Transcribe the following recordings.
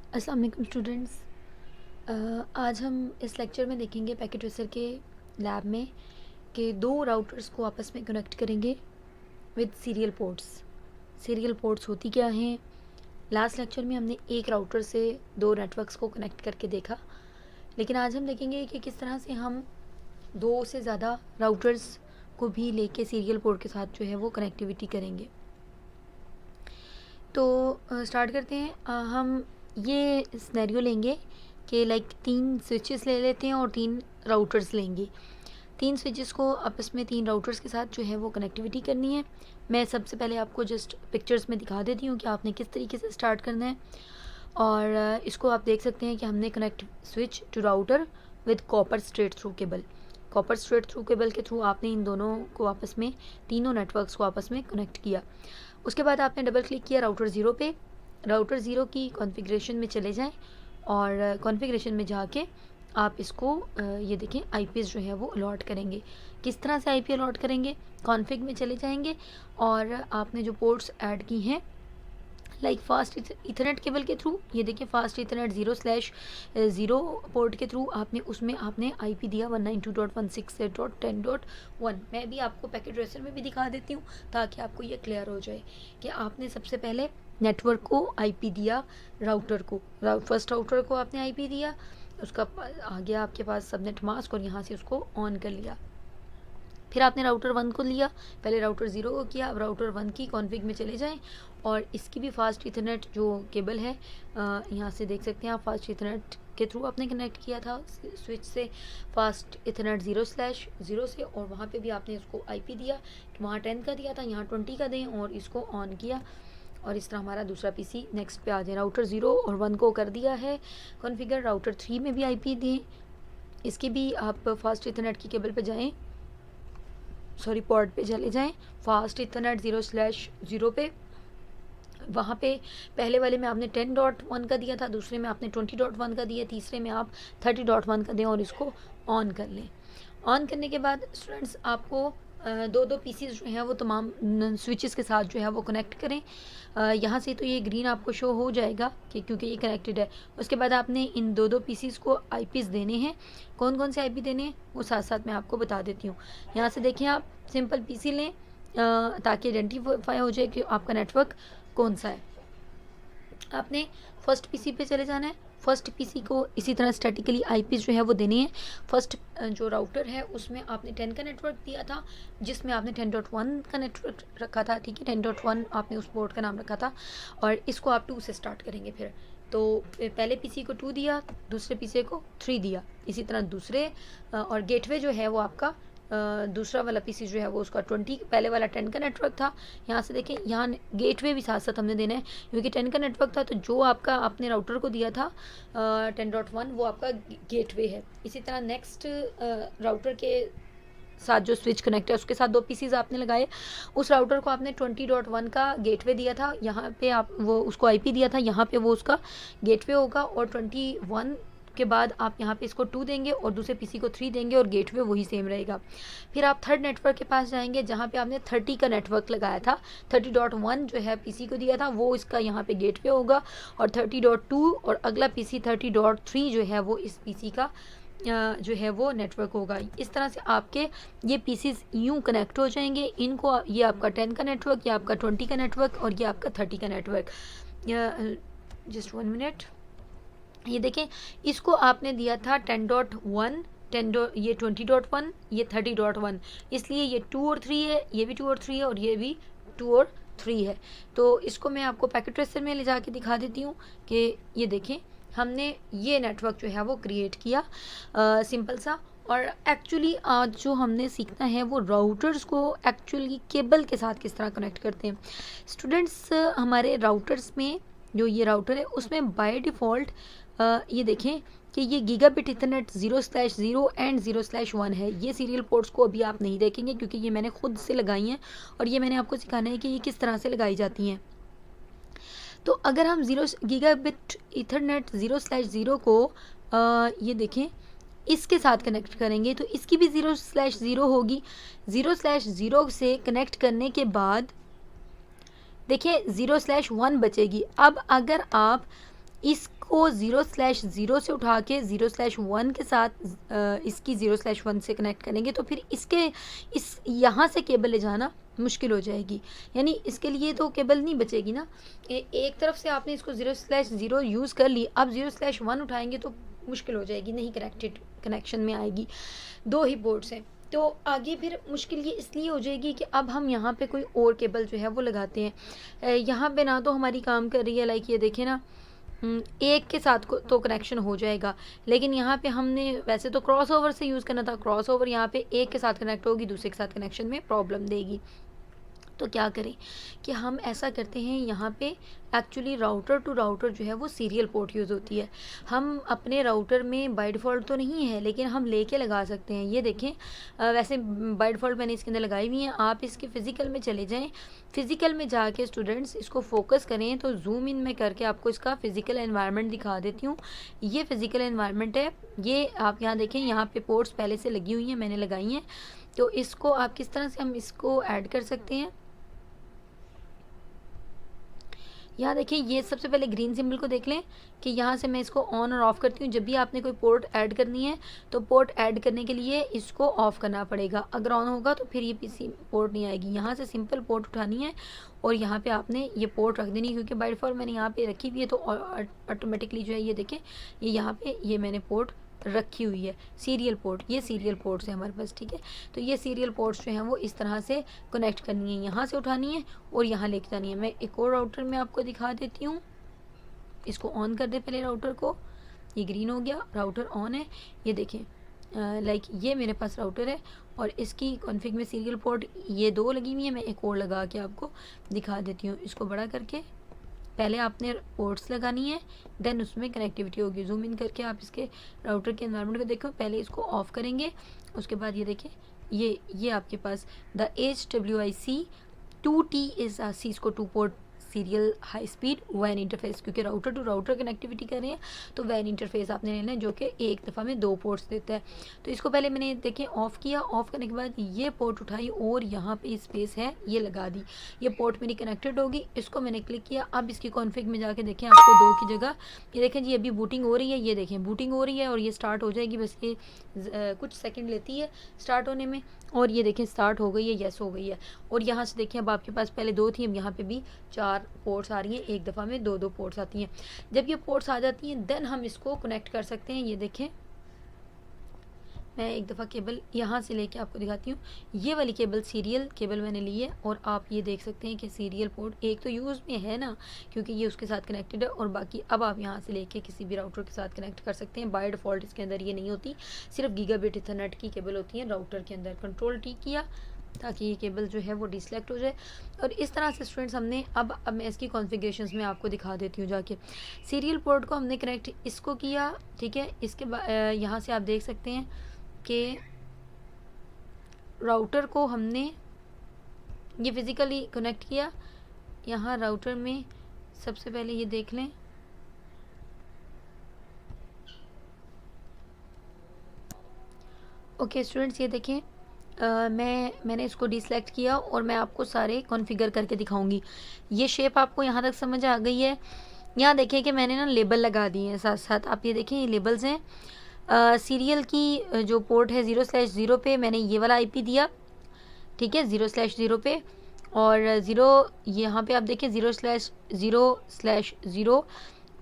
अस्सलाम वालेकुम स्टूडेंट्स। आज हम इस लेक्चर में देखेंगे पैकेट ट्रेसर के लैब में कि दो राउटर्स को आपस में कनेक्ट करेंगे with serial ports. Serial ports होती क्या हैं? लास्ट लेक्चर में हमने एक राउटर से दो नेटवर्क्स को कनेक्ट करके देखा, लेकिन आज हम देखेंगे कि किस तरह से हम दो से ज़्यादा राउटर्स को भी लेके सीरियल पोर्ट के साथ जो है वो कनेक्टिविटी करेंगे। तो स्टार्ट करते हैं। हम ये सिनेरियो लेंगे कि लाइक 3 स्विचेस ले लेते हैं और 3 राउटर्स लेंगे। 3 स्विचेस को आपस में 3 राउटर्स के साथ जो है वो कनेक्टिविटी करनी है। मैं सबसे पहले आपको जस्ट पिक्चर्स में दिखा देती हूँ कि आपने किस तरीके से स्टार्ट करना है। और इसको आप देख सकते हैं कि हमने connect switch to router with copper straight through cable. Copper straight through cable के थ्रू आपने इन दोनों को आपस में, तीनों नेटवर्क्स को आपस में कनेक्ट किया। उसके बाद आपने डबल क्लिक किया राउटर ज़ीरो पे। राउटर ज़ीरो की कॉन्फ़िगरेशन में चले जाएं और कॉन्फ़िगरेशन में जाके आप इसको ये देखें आईपीज़ जो है वो अलॉट करेंगे। किस तरह से आईपी अलॉट करेंगे? कॉन्फ़िग में चले जाएंगे और आपने जो पोर्ट्स ऐड की हैं लाइक फास्ट इथरनेट केबल के थ्रू, ये देखिए फास्ट इथरनेट 0/0 पोर्ट के थ्रू उसमें आपने आईपी दिया 192.168.10.1। मैं भी आपको पैकेट ट्रेसर में भी दिखा देती हूँ ताकि आपको ये क्लियर हो जाए कि आपने सबसे पहले नेटवर्क को आईपी दिया, राउटर को फर्स्ट राउटर को आपने आईपी दिया, उसका आ गया आपके पास सबनेट मास्क और यहाँ से उसको ऑन कर लिया। फिर आपने राउटर 1 को लिया, पहले राउटर 0 को किया, अब राउटर 1 की कॉन्फ़िग में चले जाएं और इसकी भी फास्ट इथरनेट जो केबल है यहाँ से देख सकते हैं आप, फास्ट इथरनेट के थ्रू आपने कनेक्ट किया था स्विच से फास्ट इथरनेट 0/0 से, और वहाँ पे भी आपने इसको आईपी दिया, वहाँ 10 का दिया था, यहाँ 20 का दें और इसको ऑन किया। और इस तरह हमारा दूसरा पीसी नेक्स्ट पे आ जाए। राउटर 0 और 1 को कर दिया है कॉन्फ़िगर। राउटर 3 में भी आईपी दें, इसके भी आप फास्ट इथरनेट की केबल पे जाएँ, सॉरी पोर्ट पे चले जाएं, फास्ट इथरनेट 0/0 पे। वहाँ पे पहले वाले में आपने 10.1 का दिया था, दूसरे में आपने 20.1 का दिया, तीसरे में आप 30.1 का दें और इसको ऑन कर लें। ऑन करने के बाद स्टूडेंट्स आपको दो दो पीसीज जो हैं वो तमाम स्विचेस के साथ जो है वो कनेक्ट करें। यहाँ से तो ये ग्रीन आपको शो हो जाएगा कि क्योंकि ये कनेक्टेड है। उसके बाद आपने इन दो दो पीसीज को आईपीस देने हैं। कौन कौन से आईपी देने हैं वो साथ साथ मैं आपको बता देती हूँ। यहाँ से देखिए आप सिंपल पीसी लें ताकि आइडेंटिफाई हो जाए कि आपका नेटवर्क कौन सा है। आपने फर्स्ट पीसी पे चले जाना है। फर्स्ट पीसी को इसी तरह स्टैटिकली आईपीस जो है वो देनी है। फर्स्ट जो राउटर है उसमें आपने 10 का नेटवर्क दिया था, जिसमें आपने 10.1 का नेटवर्क रखा था, ठीक है, 10.1 आपने उस पोर्ट का नाम रखा था, और इसको आप 2 से स्टार्ट करेंगे। फिर तो पहले पीसी को 2 दिया, दूसरे पीसी को 3 दिया, इसी तरह दूसरे और गेटवे जो है वो आपका दूसरा वाला पीसी जो है वो उसका 20, पहले वाला 10 का नेटवर्क था। यहाँ से देखें, यहाँ गेटवे भी साथ साथ हमने देना है क्योंकि 10 का नेटवर्क था, तो जो आपका आपने राउटर को दिया था 10.1 वो आपका गेटवे है। इसी तरह नेक्स्ट राउटर के साथ जो स्विच कनेक्ट है उसके साथ दो पीसीज आपने लगाए। उस राउटर को आपने 20.1 का गेटवे दिया था, यहाँ पे आप वो उसको आईपी दिया था, यहाँ पे वो उसका गेटवे होगा, और 21 के बाद आप यहाँ पे इसको 2 देंगे और दूसरे पीसी को 3 देंगे और गेटवे वही सेम रहेगा। फिर आप थर्ड नेटवर्क के पास जाएंगे जहाँ पे आपने 30 का नेटवर्क लगाया था। 30.1 जो है पीसी को दिया था वो इसका यहाँ पे गेटवे होगा, और 30.2 और अगला पीसी 30.3 जो है वो इस पीसी का जो है वो नेटवर्क होगा। इस तरह से आपके ये पीसीज यूँ कनेक्ट हो जाएंगे। इनको ये आपका 10 का नेटवर्क, ये आपका 20 का नेटवर्क और ये आपका 30 का नेटवर्क। जस्ट 1 मिनट, ये देखें, इसको आपने दिया था 10.1, ये 20.1, ये 30.1, इसलिए ये 2 और 3 है, ये भी 2 और 3 है और ये भी 2 और 3 है। तो इसको मैं आपको पैकेट ट्रेसर में ले जाके दिखा देती हूँ कि ये देखें हमने ये नेटवर्क जो है वो क्रिएट किया सिंपल सा। और एक्चुअली आज जो हमने सीखना है वो राउटर्स को एक्चुअली केबल के साथ किस तरह कनेक्ट करते हैं। स्टूडेंट्स, हमारे राउटर्स में जो ये राउटर है उसमें बाय डिफ़ॉल्ट ये देखें कि ये गीगाबिट इथरनेट 0/0 एंड 0/1 है। ये सीरियल पोर्ट्स को अभी आप नहीं देखेंगे क्योंकि ये मैंने खुद से लगाई हैं और ये मैंने आपको सिखाना है कि ये किस तरह से लगाई जाती हैं। तो अगर हम गीगाबिट इथरनेट 0/0 को ये देखें इसके साथ कनेक्ट करेंगे तो इसकी भी 0/0 होगी। 0/0 से कनेक्ट करने के बाद देखिए 0/1 बचेगी। अब अगर आप इसको 0/0 से उठा के 0/1 के साथ इसकी 0/1 से कनेक्ट करेंगे तो फिर इस यहाँ से केबल ले जाना मुश्किल हो जाएगी, यानी इसके लिए तो केबल नहीं बचेगी ना। एक तरफ से आपने इसको 0/0 यूज़ कर ली, अब 0/1 उठाएंगे तो मुश्किल हो जाएगी, नहीं कनेक्शन में आएगी। 2 ही पोर्ट्स हैं तो आगे फिर मुश्किल ये इसलिए हो जाएगी कि अब हम यहाँ पे कोई और केबल जो है वो लगाते हैं। यहाँ पे ना तो हमारी काम कर रही है, लाइक ये देखें ना, एक के साथ को तो कनेक्शन हो जाएगा, लेकिन यहाँ पे हमने वैसे तो क्रॉस ओवर से यूज़ करना था, क्रॉस ओवर यहाँ पे एक के साथ कनेक्ट होगी, दूसरे के साथ कनेक्शन में प्रॉब्लम देगी। तो क्या करें कि हम ऐसा करते हैं, यहाँ पे एक्चुअली राउटर टू राउटर जो है वो सीरियल पोर्ट यूज़ होती है। हम अपने राउटर में बाय डिफ़ॉल्ट तो नहीं है, लेकिन हम लेके लगा सकते हैं। ये देखें, वैसे बाय डिफ़ॉल्ट मैंने इसके अंदर लगाई हुई है, आप इसके फ़िज़िकल में चले जाएं। फ़िज़िकल में जाके स्टूडेंट्स इसको फोकस करें तो जूम इन में करके आपको इसका फ़िज़िकल एनवायरनमेंट दिखा देती हूँ। ये फ़िज़िकल एनवायरनमेंट है, ये आप यहाँ देखें, यहाँ पे पोर्ट्स पहले से लगी हुई हैं, मैंने लगाई हैं। तो इसको आप किस तरह से हम इसको ऐड कर सकते हैं, यहाँ देखिए, ये सबसे पहले ग्रीन सिंबल को देख लें कि यहाँ से मैं इसको ऑन और ऑफ़ करती हूँ। जब भी आपने कोई पोर्ट ऐड करनी है तो पोर्ट ऐड करने के लिए इसको ऑफ़ करना पड़ेगा, अगर ऑन होगा तो फिर ये पीसी पोर्ट नहीं आएगी। यहाँ से सिंपल पोर्ट उठानी है और यहाँ पे आपने ये पोर्ट रख देनी है, क्योंकि बाय डिफ़ॉल्ट मैंने यहाँ पे रखी हुई है तो ऑटोमेटिकली जो है ये देखें, ये यहाँ पे ये मैंने पोर्ट रखी हुई है, सीरियल पोर्ट। ये सीरियल पोर्ट्स है हमारे पास, ठीक है। तो ये सीरियल पोर्ट्स जो हैं वो इस तरह से कनेक्ट करनी है, यहाँ से उठानी है और यहाँ लेके जानी है। मैं एक और राउटर में आपको दिखा देती हूँ, इसको ऑन कर दे पहले राउटर को। ये ग्रीन हो गया, राउटर ऑन है। ये देखें, लाइक ये मेरे पास राउटर है और इसकी कॉन्फ़िग में सीरियल पोर्ट ये 2 लगी हुई है। मैं एक और लगा के आपको दिखा देती हूँ, इसको बड़ा करके। पहले आपने पोर्ट्स लगानी है, देन उसमें कनेक्टिविटी होगी। जूम इन करके आप इसके राउटर के एनवायरनमेंट को देखो। पहले इसको ऑफ करेंगे, उसके बाद ये देखें, ये आपके पास the HWIC 2T is Cisco 2 port serial high speed वैन इंटरफेस, क्योंकि राउटर टू राउटर कनेक्टिविटी कर रहे हैं तो वैन इंटरफेस आपने लेना है, जो कि एक दफ़ा में 2 पोर्ट्स देता है। तो इसको पहले मैंने देखें ऑफ़ किया, ऑफ़ करने के बाद ये पोर्ट उठाई और यहाँ पे स्पेस है ये लगा दी। ये पोर्ट मेरी कनेक्टेड होगी, इसको मैंने क्लिक किया। अब इसकी कॉन्फ़िग में जाके देखें, आपको 2 की जगह ये देखें जी, अभी बूटिंग हो रही है। ये देखें बूटिंग हो रही है और ये स्टार्ट हो जाएगी, बस ये कुछ सेकेंड लेती है स्टार्ट होने में। और ये देखें स्टार्ट हो गई है, येस हो गई है। और यहाँ से देखें, अब आपके पास पहले 2 थी, अब यहाँ पे भी 4 पोर्ट्स आ रही हैं, एक दफ़ा में 2 पोर्ट्स आती हैं। जब ये पोर्ट्स आ जाती हैं देन हम इसको कनेक्ट कर सकते हैं। ये देखें, मैं एक दफ़ा केबल यहाँ से लेके आपको दिखाती हूँ। ये वाली केबल सीरियल केबल मैंने ली है और आप ये देख सकते हैं कि सीरियल पोर्ट एक तो यूज़ में है ना, क्योंकि ये उसके साथ कनेक्टेड है, और बाकी अब आप यहाँ से लेके किसी भी राउटर के साथ कनेक्ट कर सकते हैं। बाय डिफ़ॉल्ट इसके अंदर ये नहीं होती, सिर्फ गीगाबिट ईथरनेट की केबल होती है राउटर के अंदर। कंट्रोल-T किया ताकि ये केबल जो है वो डिसलेक्ट हो जाए। और इस तरह से स्टूडेंट्स हमने अब मैं इसकी कॉन्फ़िगरेशंस में आपको दिखा देती हूँ जाके। सीरियल पोर्ट को हमने कनेक्ट इसको किया, ठीक है। इसके बाद यहाँ से आप देख सकते हैं कि राउटर को हमने ये फिज़िकली कनेक्ट किया। यहाँ राउटर में सबसे पहले ये देख लें, ओके स्टूडेंट्स, ये देखें, मैंने इसको डिसलेक्ट किया और मैं आपको सारे कॉन्फ़िगर करके दिखाऊंगी। ये शेप आपको यहाँ तक समझ आ गई है। यहाँ देखिए कि मैंने ना लेबल लगा दिए हैं साथ साथ, आप ये देखें, ये लेबल्स हैं। सीरियल की जो पोर्ट है 0/0 पे मैंने ये वाला IP दिया, ठीक है, 0/0 पे। और 0 यहाँ पे आप देखें 0/0/0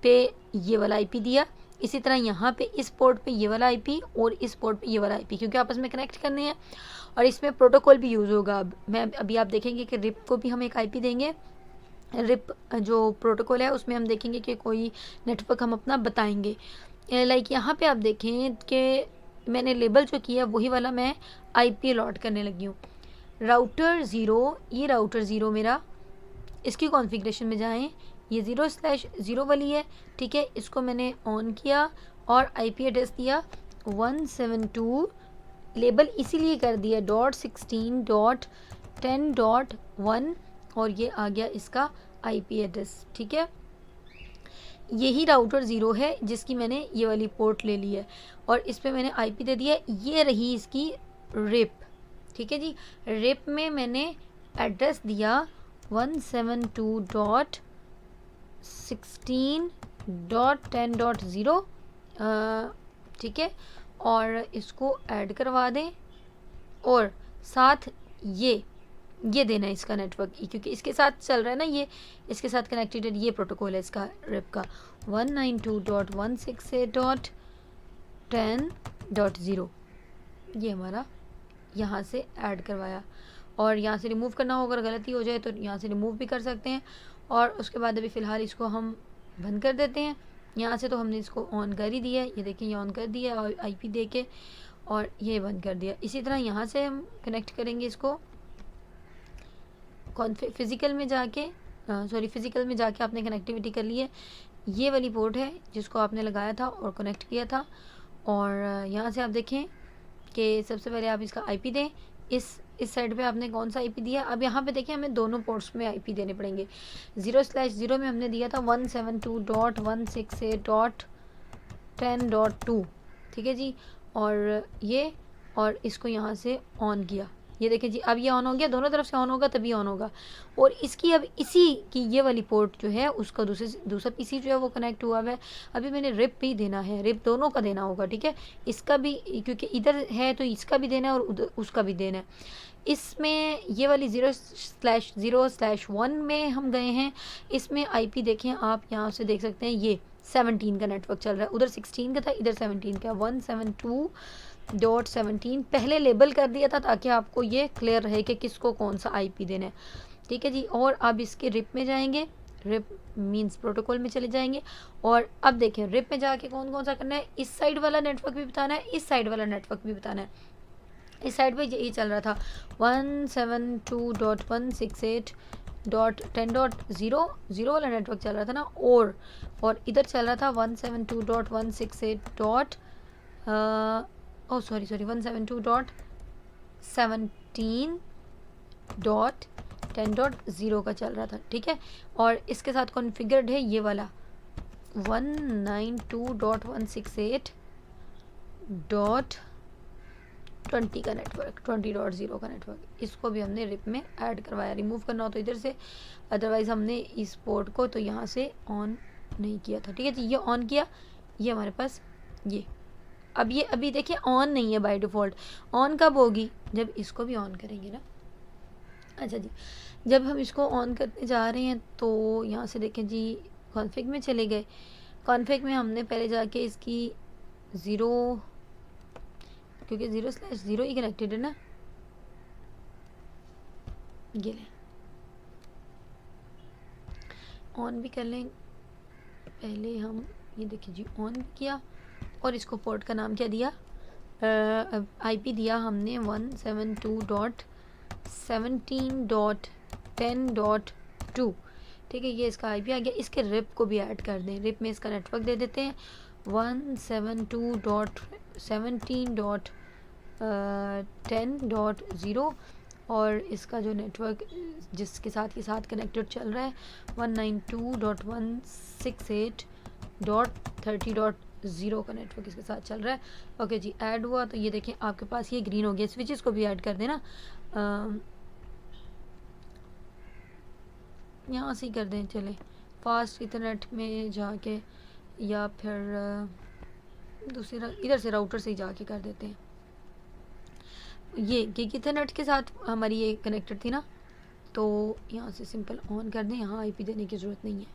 पे ये वाला IP दिया। इसी तरह यहाँ पे इस पोर्ट पे ये वाला IP और इस पोर्ट पे ये वाला IP, क्योंकि आपस में कनेक्ट करने हैं। और इसमें प्रोटोकॉल भी यूज़ होगा। अभी आप देखेंगे कि रिप को भी हम एक IP देंगे। रिप जो प्रोटोकॉल है उसमें हम देखेंगे कि कोई नेटवर्क हम अपना बताएंगे। लाइक यहाँ पे आप देखें कि मैंने लेबल जो किया वही वाला मैं IP अलॉट करने लगी हूँ। राउटर 0, ये राउटर 0 मेरा, इसकी कॉन्फ़िगरेशन में जाएं, ये 0/0 वाली है, ठीक है। इसको मैंने ऑन किया और IP एड्रेस दिया 172, लेबल इसीलिए कर दिया .16.10.1 और ये आ गया इसका IP एड्रेस, ठीक है। यही राउटर 0 है जिसकी मैंने ये वाली पोर्ट ले ली है और इस पे मैंने IP दे दिया। ये रही इसकी रिप, ठीक है जी। रिप में मैंने एड्रेस दिया 172.16 10.0, ठीक है, और इसको ऐड करवा दें और साथ ये देना है इसका नेटवर्क, क्योंकि इसके साथ चल रहा है ना, ये इसके साथ कनेक्टेड है, ये प्रोटोकॉल है इसका रिप का 192.168.10.0, ये हमारा यहाँ से ऐड करवाया। और यहाँ से रिमूव करना होगा, अगर गलती हो जाए तो यहाँ से रिमूव भी कर सकते हैं। और उसके बाद अभी फ़िलहाल इसको हम बंद कर देते हैं। यहाँ से तो हमने इसको ऑन कर ही दिया है, ये देखिए ये ऑन कर दिया और IP दे के, और ये बंद कर दिया। इसी तरह यहाँ से हम कनेक्ट करेंगे इसको फिज़िकल में जाके, फिज़िकल में जाके आपने कनेक्टिविटी कर ली है। ये वाली पोर्ट है जिसको आपने लगाया था और कनेक्ट किया था। और यहाँ से आप देखें कि सबसे पहले आप इसका IP दें। इस साइड पे आपने कौन सा IP दिया, अब यहाँ पे देखें हमें दोनों पोर्ट्स में IP देने पड़ेंगे। 0/0 में हमने दिया था 172.168.10.2, ठीक है जी। और ये, और इसको यहाँ से ऑन किया, ये देखिए जी, अब ये ऑन हो गया, दोनों तरफ से ऑन होगा तभी ऑन होगा। और इसकी अब इसी की ये वाली पोर्ट जो है उसका दूसरा PC जो है वो कनेक्ट हुआ है। अभी मैंने रिप भी देना है, रिप दोनों का देना होगा, ठीक है, इसका भी, क्योंकि इधर है तो इसका भी देना है और उधर उसका भी देना है। इसमें ये वाली 0/0/1 में हम गए हैं। इसमें IP देखें आप, यहाँ से देख सकते हैं ये 17 का नेटवर्क चल रहा है, उधर 16 का था, इधर 17 का। 172.17 पहले लेबल कर दिया था ताकि आपको ये क्लियर रहे कि किसको कौन सा IP देना है, ठीक है जी। और अब इसके रिप में जाएंगे, रिप मींस प्रोटोकॉल में चले जाएंगे। और अब देखें रिप में जाके कौन कौन सा करना है, इस साइड वाला नेटवर्क भी बताना है, इस साइड वाला नेटवर्क भी बताना है। इस साइड पे यही चल रहा था 172.168.10.0 वाला नेटवर्क चल रहा था ना, और इधर चल रहा था 172.168. 172.17.10.0 का चल रहा था, ठीक है। और इसके साथ कॉन्फ़िगर्ड है ये वाला 192.168.20 का नेटवर्क, 20.0 का नेटवर्क। इसको भी हमने रिप में ऐड करवाया। रिमूव करना हो तो इधर से, अदरवाइज़ हमने इस पोर्ट को तो यहाँ से ऑन नहीं किया था, ठीक है जी। ये ऑन किया, ये हमारे पास ये अभी देखिए ऑन नहीं है बाय डिफ़ॉल्ट। ऑन कब होगी, जब इसको भी ऑन करेंगे ना। अच्छा जी, जब हम इसको ऑन करने जा रहे हैं तो यहाँ से देखें जी, कॉन्फ़िग में चले गए। कॉन्फ़िग में हमने पहले जाके इसकी 0, क्योंकि 0/0 ही कनेक्टेड है ना, ये लें, ऑन भी कर लें। पहले हम ये देखिए जी ऑन किया, और इसको पोर्ट का नाम क्या दिया, IP दिया हमने 172.17.10.2, ठीक है। ये इसका IP आ गया। इसके रिप को भी ऐड कर दें, रिप में इसका नेटवर्क दे देते हैं 172.17.10.0, और इसका जो नेटवर्क जिसके साथ ये साथ कनेक्टेड चल रहा है 192.168.30.0 का नेटवर्क इसके साथ चल रहा है। ओके जी, ऐड हुआ तो ये देखें आपके पास ये ग्रीन हो गया। स्विचेस को भी ऐड कर देना, यहाँ से ही कर दें, चलें फास्ट इथरनेट में जाके, या फिर दूसरी इधर से राउटर से ही जाके कर देते हैं। ये गिग इथरनेट के साथ हमारी ये कनेक्टेड थी ना, तो यहाँ से सिंपल ऑन कर दें। यहाँ IP देने की ज़रूरत नहीं है,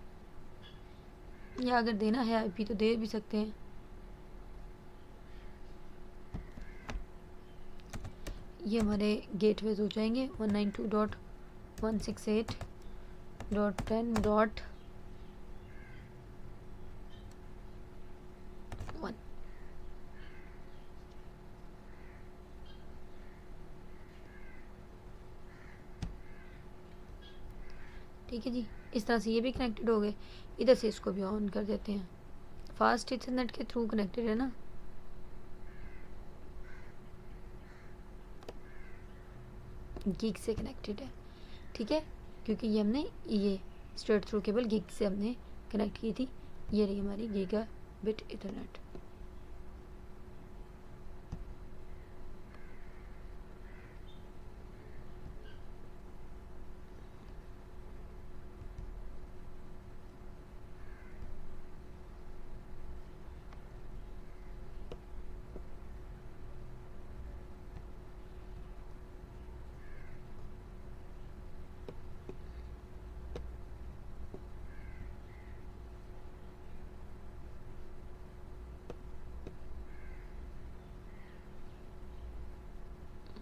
या अगर देना है IP तो दे भी सकते हैं। ये हमारे गेटवेज हो जाएंगे 192.168.10.1, ठीक है जी। इस तरह से ये भी कनेक्टेड हो गए। इधर से इसको भी ऑन कर देते हैं। फास्ट इंटरनेट के थ्रू कनेक्टेड है ना, गीग से कनेक्टेड है, ठीक है, क्योंकि ये हमने ये स्ट्रेट थ्रू केबल गीग से हमने कनेक्ट की थी। ये रही हमारी गीगाबिट इथरनेट।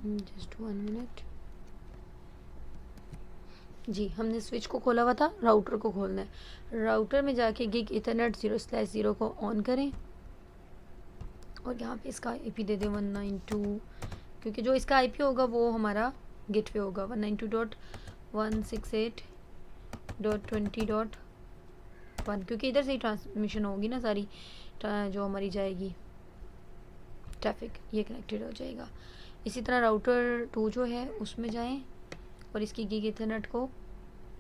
जस्ट 1 मिनट जी। हमने स्विच को खोला हुआ था, राउटर को खोलना है। राउटर में जाके गिग इथरनेट 0/0 को ऑन करें और यहाँ पे इसका आईपी दे दें 192, क्योंकि जो इसका आईपी होगा वो हमारा गेटवे होगा 192.168.20.1, क्योंकि इधर से ही ट्रांसमिशन होगी ना सारी, जो हमारी जाएगी ट्रैफिक, ये कनेक्टेड हो जाएगा। इसी तरह राउटर 2 जो है उसमें जाएं और इसकी गिग इथरनेट को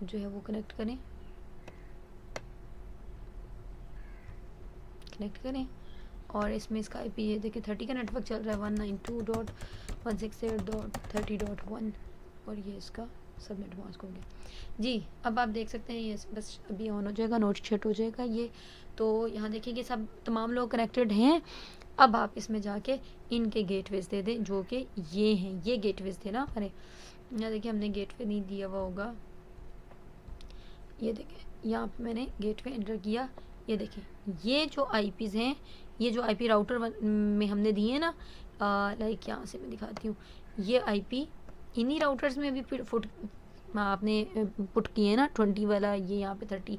जो है वो कनेक्ट करें और इसमें इसका आईपी ये देखिए 30 का नेटवर्क चल रहा है 192.168.30.1 और ये इसका सबनेट मास्क हो गया जी। अब आप देख सकते हैं ये बस अभी ऑन हो जाएगा, नोट सेट हो जाएगा ये। तो यहाँ देखिए कि सब तमाम लोग कनेक्टेड हैं। अब आप इसमें जाके इनके गेटवेज दे दें, जो कि ये हैं, ये गेटवेज थे ना हमारे। यहाँ देखिए हमने गेटवे नहीं दिया हुआ होगा, ये देखें यहाँ पे मैंने गेटवे एंटर किया। ये देखें ये जो आईपीज़ हैं, ये जो आईपी राउटर में हमने दिए ना, लाइक यहाँ से मैं दिखाती हूँ, ये आईपी इन्हीं राउटर्स में भी फुट आपने पुट किए ना 20 वाला, ये यहाँ पे 30,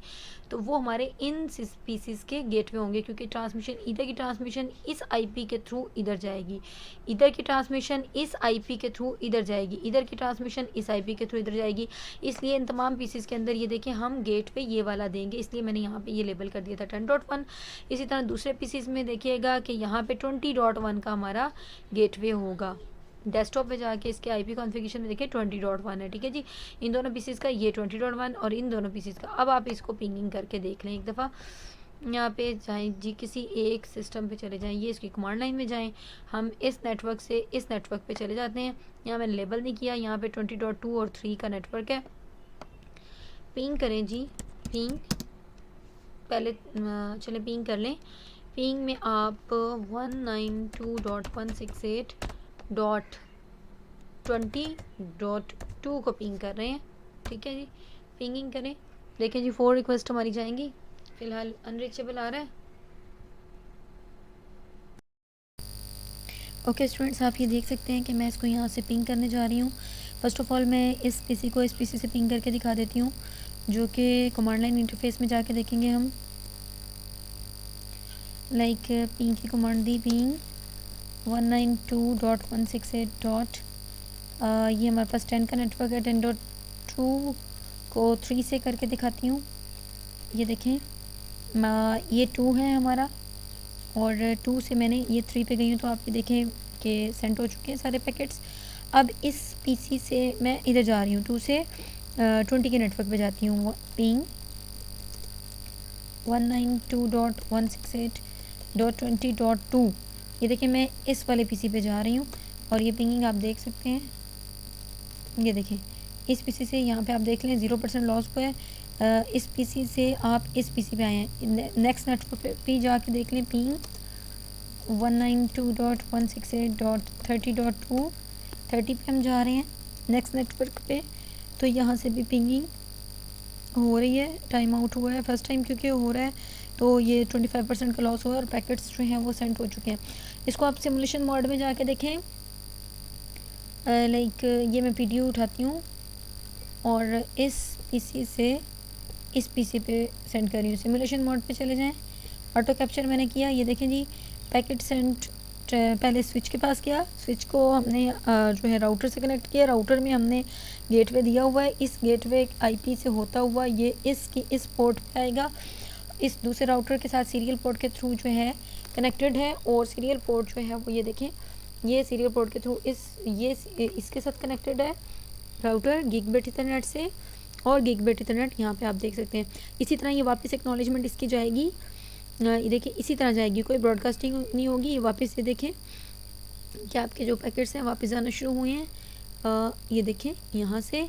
तो वो हमारे इन पीसीस के गेटवे होंगे, क्योंकि ट्रांसमिशन इधर की ट्रांसमिशन इस आईपी के थ्रू इधर जाएगी, इधर की ट्रांसमिशन इस आईपी के थ्रू इधर जाएगी, इधर की ट्रांसमिशन इस आईपी के थ्रू इधर जाएगी। इसलिए इन तमाम पीसीस के अंदर ये देखिए हम गेटवे ये वाला देंगे, इसलिए मैंने यहाँ पे ये लेबल कर दिया था 10.1। इसी तरह दूसरे पीसीस में देखिएगा कि यहाँ पे 20.1 का हमारा गेटवे होगा। डेस्कटॉप पे जाके इसके आईपी कॉन्फ़िगरेशन में देखिए 20.1 है, ठीक है जी। इन दोनों पीसीस का ये 20.1 और इन दोनों पीसीस का। अब आप इसको पिंगिंग करके देख लें एक दफ़ा। यहाँ पे जाएं जी, किसी एक सिस्टम पे चले जाएं, ये इसकी कमांड लाइन में जाएं। हम इस नेटवर्क से इस नेटवर्क पे चले जाते हैं। यहाँ मैंने लेबल नहीं किया, यहाँ पे 20.2 और 3 का नेटवर्क है। पिंग करें जी, पिंग पहले चले पिंग कर लें। पिंग में आप 192.168.20.2 को पिंग कर रहे हैं, ठीक है जी। पिंगिंग करें, देखें जी 4 रिक्वेस्ट हमारी जाएंगी। फ़िलहाल अनरीचेबल आ रहा है। ओके स्टूडेंट्स, आप ये देख सकते हैं कि मैं इसको यहाँ से पिंग करने जा रही हूँ। फ़र्स्ट ऑफ़ ऑल मैं इस पीसी को इस पीसी से पिंग करके दिखा देती हूँ, जो कि कमांड लाइन इंटरफेस में जाके देखेंगे हम। लाइक पिंग की कमांड दी, पिंग 192.168. ये हमारे पास 10 का नेटवर्क है। 10.2 को 3 से करके दिखाती हूँ। ये देखें ये 2 है हमारा और 2 से मैंने ये 3 पे गई हूँ, तो आप ये देखें कि सेंड हो चुके हैं सारे पैकेट्स। अब इस पीसी से मैं इधर जा रही हूँ, 2 से 20 के नेटवर्क पे जाती हूँ। पिंग 192.168.20.2। ये देखिए मैं इस वाले पीसी पे जा रही हूँ और ये पिंगिंग आप देख सकते हैं। ये देखें इस पीसी से यहाँ पे आप देख लें 0% लॉस हुआ है। इस पीसी से आप इस पीसी पे आए हैं, नेक्स्ट नेटवर्क पे जाके देख लें। पिंग 192.168.30.2, 30 पे हम जा रहे हैं नेक्स्ट नेटवर्क पे। तो यहाँ से भी पिंगिंग हो रही है, टाइम आउट हुआ है फर्स्ट टाइम क्योंकि हो रहा है, तो ये 25% का लॉस हुआ है और पैकेट्स जो हैं वो सेंड हो चुके हैं। इसको आप सिमुलेशन मोड में जाके देखें। लाइक ये मैं पीडीयू उठाती हूँ और इस पीसी से इस पीसी पे सेंड कर रही हूँ। सिमुलेशन मोड पे चले जाएं। ऑटो कैप्चर मैंने किया, ये देखें जी पैकेट सेंड पहले स्विच के पास किया, स्विच को हमने जो है राउटर से कनेक्ट किया, राउटर में हमने गेटवे दिया हुआ है। इस गेटवे आईपी से होता हुआ ये इस पोर्ट पे आएगा, इस दूसरे राउटर के साथ सीरियल पोर्ट के थ्रू जो है कनेक्टेड है। और सीरियल पोर्ट जो है वो ये देखें, ये सीरियल पोर्ट के थ्रू इसके साथ कनेक्टेड है राउटर गिगबीट ईथरनेट से, और गिगबीट ईथरनेट यहाँ पे आप देख सकते हैं। इसी तरह ये वापस एक्नॉलेजमेंट इसकी जाएगी, ये देखिए इसी तरह जाएगी, कोई ब्रॉडकास्टिंग नहीं होगी। ये वापस ये देखें कि आपके जो पैकेट्स हैं वापस आना शुरू हुए हैं, ये देखें यहाँ से,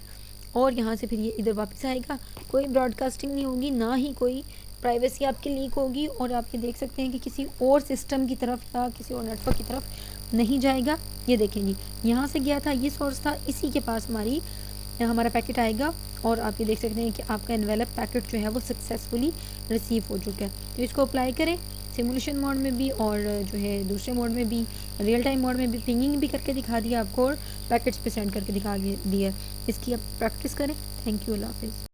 और यहाँ से फिर ये इधर वापस आएगा। कोई ब्रॉडकास्टिंग नहीं होगी, ना ही कोई प्राइवेसी आपकी लीक होगी, और आप ये देख सकते हैं कि किसी और सिस्टम की तरफ या किसी और नेटवर्क की तरफ नहीं जाएगा। ये देखेंगे यहाँ से गया था, ये सोर्स था, इसी के पास हमारा पैकेट आएगा, और आप ये देख सकते हैं कि आपका एनवेलप पैकेट जो है वो सक्सेसफुली रिसीव हो चुका है। तो इसको अप्लाई करें सिमुलेशन मोड में भी और जो है दूसरे मोड में भी, रियल टाइम मोड में भी पिंगिंग भी करके दिखा दिया आपको और पैकेट्स पे सेंड करके दिखा दिया। इसकी आप प्रैक्टिस करें। थैंक यू, अल्लाह हाफिज़।